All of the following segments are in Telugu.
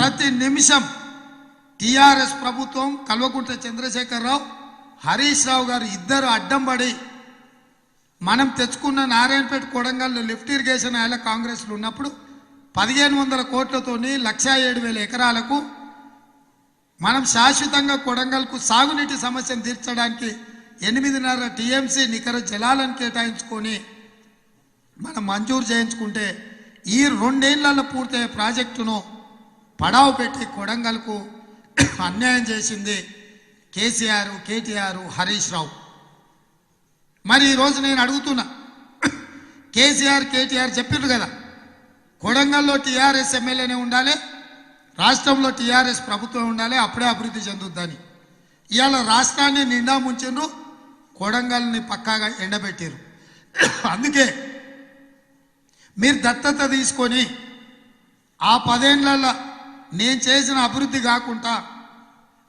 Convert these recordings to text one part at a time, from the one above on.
ప్రతి నిమిషం టిఆర్ఎస్ ప్రభుత్వం కల్వకుంట్ల చంద్రశేఖరరావు హరీష్ రావు గారు ఇద్దరు అడ్డం పడి మనం తెచ్చుకున్న నారాయణపేట కొడంగల్లో లిఫ్ట్ ఇరిగేషన్ ఆయన కాంగ్రెస్లో ఉన్నప్పుడు 1500 కోట్లతోని 1,07,000 ఎకరాలకు మనం శాశ్వతంగా కొడంగల్కు సాగునీటి సమస్యను తీర్చడానికి 8.5 టీఎంసీ నికర జలాలను కేటాయించుకొని మనం మంజూరు చేయించుకుంటే ఈ 2 ఏళ్లలో పూర్తయ్యే ప్రాజెక్టును పడావు పెట్టి కొడంగల్కు అన్యాయం చేసింది కేసీఆర్, కేటీఆర్, హరీష్ రావు. మరి ఈరోజు నేను అడుగుతున్నా, కేసీఆర్, కేటీఆర్ చెప్పిండ్రు కదా కొడంగల్లో టీఆర్ఎస్ ఎమ్మెల్యేనే ఉండాలి, రాష్ట్రంలో టీఆర్ఎస్ ప్రభుత్వం ఉండాలి, అప్పుడే అభివృద్ధి చెందుద్దని. ఇవాళ రాష్ట్రాన్ని నిండా ముంచిండ్రు, కొడంగల్ని పక్కాగా ఎండబెట్టారు. అందుకే మీరు దత్తత తీసుకొని ఆ 10 ఏళ్లలో నేను చేసిన అభివృద్ధి కాకుండా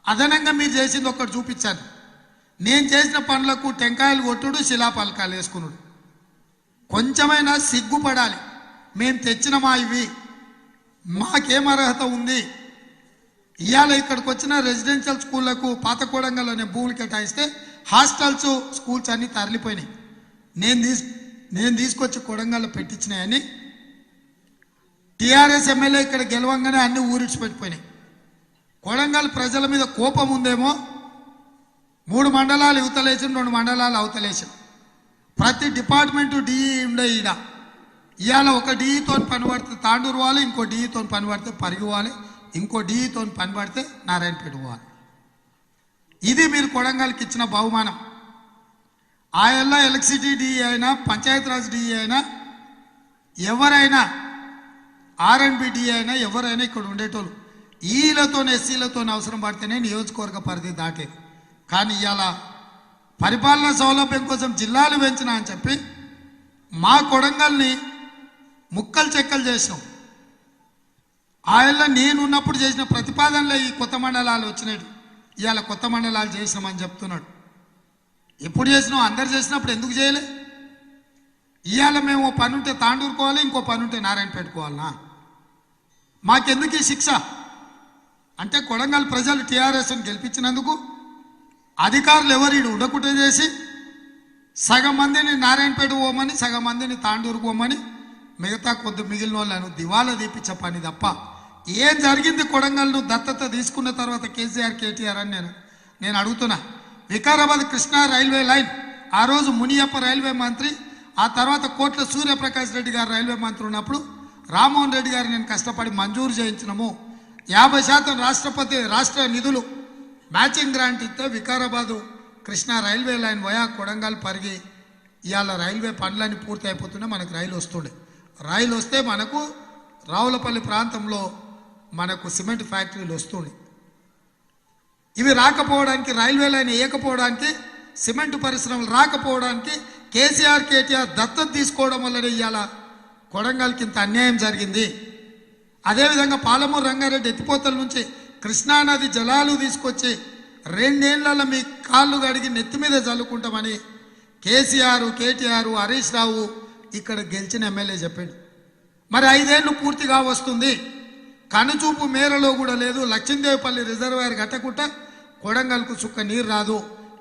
అదనంగా మీరు చేసింది ఒక్కటి చూపించాను. నేను చేసిన పనులకు టెంకాయలు కొట్టుడు, శిలాపలకాలు వేసుకున్నాడు. కొంచెమైనా సిగ్గుపడాలి. మేము తెచ్చినమా ఇవి, మాకేం అర్హత ఉంది? ఇవాళ ఇక్కడికి వచ్చిన రెసిడెన్షియల్ స్కూళ్లకు పాత కొడంగల్లోనే భూములు కేటాయిస్తే హాస్టల్స్, స్కూల్స్ అన్నీ తరలిపోయినాయి. నేను తీసుకొచ్చి కొడంగల్లో పెట్టించినాయని టీఆర్ఎస్ ఎమ్మెల్యే ఇక్కడ గెలవంగానే అన్ని ఊరిడిచిపెట్టిపోయినాయి. కొడంగల్ ప్రజల మీద కోపం ఉందేమో 3 మండలాలు యువతలేసిన, 2 మండలాలు అవతలేసిన, ప్రతి డిపార్ట్మెంటు డిఈ ఉండే ఈడ. ఇవాళ ఒక డిఈతో పని పడితే తాండూరు పోవాలి, ఇంకో డిఈతో పని పడితే పరిగి పోవాలి, ఇంకో డిఈతో పని పడితే నారాయణపేట పోవాలి. ఇది మీరు కొడంగల్కి ఇచ్చిన బహుమానం. ఆయల్ల ఎలక్ట్రిసిటీ డిఈ అయినా, పంచాయతీరాజ్ డిఈ అయినా, ఎవరైనా ఆర్ఎండ్బి డిఈ అయినా, ఎవరైనా ఇక్కడ ఉండేటోళ్ళు ఈలతో ఎస్సీలతో అవసరం పడితేనే నియోజకవర్గ పరిధి దాటేది. కానీ ఇవాళ పరిపాలనా సౌలభ్యం కోసం జిల్లాలు పెంచినా అని చెప్పి మా కొడంగల్ని ముక్కలు చెక్కలు చేసినాం. ఆయల్ల నేను ఉన్నప్పుడు చేసిన ప్రతిపాదనలో ఈ కొత్త మండలాలు వచ్చినాడు. ఇవాళ కొత్త మండలాలు చేసినామని చెప్తున్నాడు. ఎప్పుడు చేసినాం? అందరు చేసినప్పుడు ఎందుకు చేయలే? ఇవాళ మేము పని ఉంటే తాండూరుకోవాలి, ఇంకో పని ఉంటే నారాయణ పెట్టుకోవాలనా? మాకెందుకు ఈ శిక్ష? అంటే కొడంగల్ ప్రజలు టీఆర్ఎస్ని గెలిపించినందుకు అధికారులు ఎవరు ఉండకుటే చేసి సగం మందిని నారాయణపేట పోమని, సగం మందిని తాండూరు పోమని, మిగతా కొద్ది మిగిలిన వాళ్ళను దివాలా తీపించే పని తప్ప ఏం జరిగింది? కొడంగల్ను దత్తత తీసుకున్న తర్వాత కేసీఆర్, కేటీఆర్ అని నేను అడుగుతున్నా. వికారాబాద్ కృష్ణా రైల్వే లైన్ ఆ రోజు మునియప్ప రైల్వే మంత్రి, ఆ తర్వాత కోట్ల సూర్యప్రకాష్ రెడ్డి గారు రైల్వే మంత్రి ఉన్నప్పుడు రామ్మోహన్ రెడ్డి గారు నేను కష్టపడి మంజూరు చేయించినాము. 50% రాష్ట్ర నిధులు మ్యాచింగ్ గ్రాంట్ ఇస్తే Vikarabad Krishna railway line via Kodangal Parigi ఇవాళ రైల్వే పనులన్నీ పూర్తి అయిపోతున్నాయి. మనకు రైలు వస్తుండే. రైలు వస్తే మనకు రావులపల్లి ప్రాంతంలో మనకు సిమెంట్ ఫ్యాక్టరీలు వస్తుండే. ఇవి రాకపోవడానికి, రైల్వే లైన్ వేయకపోవడానికి, సిమెంట్ పరిశ్రమలు రాకపోవడానికి కేసీఆర్, కేటీఆర్ దత్తత తీసుకోవడం వల్లనే ఇవాళ కొడంగల్కి ఇంత అన్యాయం జరిగింది. అదేవిధంగా పాలమూరు రంగారెడ్డి ఎత్తిపోతల నుంచి కృష్ణానది జలాలు తీసుకొచ్చి 2 ఏళ్లలో మీ కాళ్ళు కడిగి నెత్తి మీద చల్లుకుంటామని కేసీఆర్, కేటీఆర్, హరీష్ రావు ఇక్కడ గెలిచిన ఎమ్మెల్యే చెప్పాడు. మరి 5 ఏళ్ళు పూర్తిగా వస్తుంది, కనుచూపు మేరలో కూడా లేదు. లక్ష్మీదేవిపల్లి రిజర్వాయర్ కట్టకుండా కొడంగల్కు చుక్క నీరు రాదు.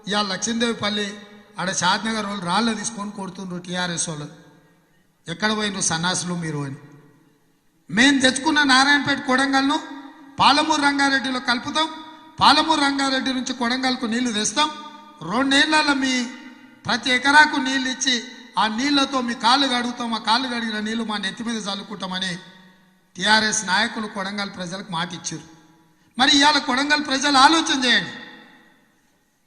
ఇవాళ లక్ష్మీదేవిపల్లి ఆడ షాద్నగర్ వాళ్ళు రాళ్ళు తీసుకొని కొడుతుండ్రు టీఆర్ఎస్ వాళ్ళు. ఎక్కడ పోయినరు సన్నాసులు మీరు అని. మేము తెచ్చుకున్న నారాయణపేట కొడంగల్ను పాలమూరు రంగారెడ్డిలో కలుపుతాం. పాలమూరు రంగారెడ్డి నుంచి కొడంగల్కు నీళ్లు తెస్తాం. 2 ఏళ్లలో మీ ప్రతి ఎకరాకు నీళ్ళు ఇచ్చి ఆ నీళ్లతో మీ కాళ్ళు కడుగుతాం. ఆ కాళ్ళు కడిగిన నీళ్లు మా నెత్తి మీద చల్లుకుంటామని టీఆర్ఎస్ నాయకులు కొడంగల్ ప్రజలకు మాట ఇచ్చారు. మరి ఇవాళ కొడంగల్ ప్రజలు ఆలోచన చేయండి.